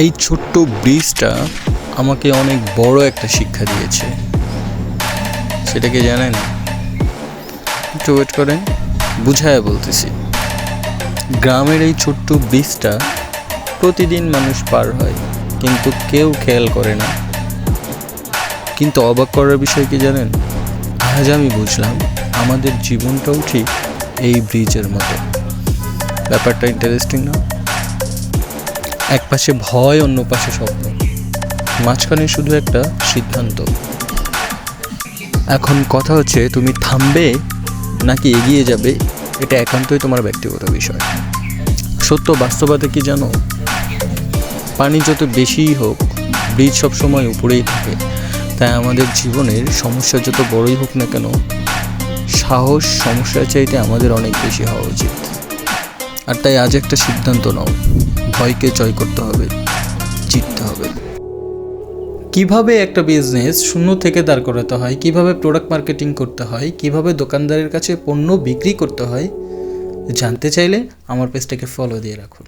এই ছোট্ট ব্রিজটা আমাকে অনেক বড় একটা শিক্ষা দিয়েছে। সেটা কি জানেন? একটু ওয়েট করেন, বুঝায় বলতেছি। গ্রামের এই ছোট্ট ব্রিজটা প্রতিদিন মানুষ পার হয়, কিন্তু কেউ খেয়াল করে না। কিন্তু অবাক করার বিষয় কি জানেন? আজ আমি বুঝলাম আমাদের জীবনটাও ঠিক এই ব্রিজের মতো। ব্যাপারটা ইন্টারেস্টিং না? এক পাশে ভয়, অন্য পাশে স্বপ্ন, মাঝখানে শুধু একটা সিদ্ধান্ত। এখন কথা হচ্ছে, তুমি থামবে নাকি এগিয়ে যাবে? এটা একান্তই তোমার ব্যক্তিগত বিষয়। সত্য বাস্তবতা কি জানো? পানি যত বেশিই হোক, ব্রিজ সবসময় উপরেই থাকে। তাই আমাদের জীবনের সমস্যা যত বড়ই হোক না কেন, সাহস সমস্যার চাইতে আমাদের অনেক বেশি হওয়া উচিত। আর তাই আজ একটা সিদ্ধান্ত নাও, ভয়কে জয় করতে হবে, জিততে হবে। কিভাবে একটা বিজনেস শূন্য থেকে দাঁড় করাতে হয়, কিভাবে প্রোডাক্ট মার্কেটিং করতে হয়, কিভাবে দোকানদারের কাছে পণ্য বিক্রি করতে হয়, জানতে চাইলে আমার পেজটাকে ফলো দিয়ে রাখুন।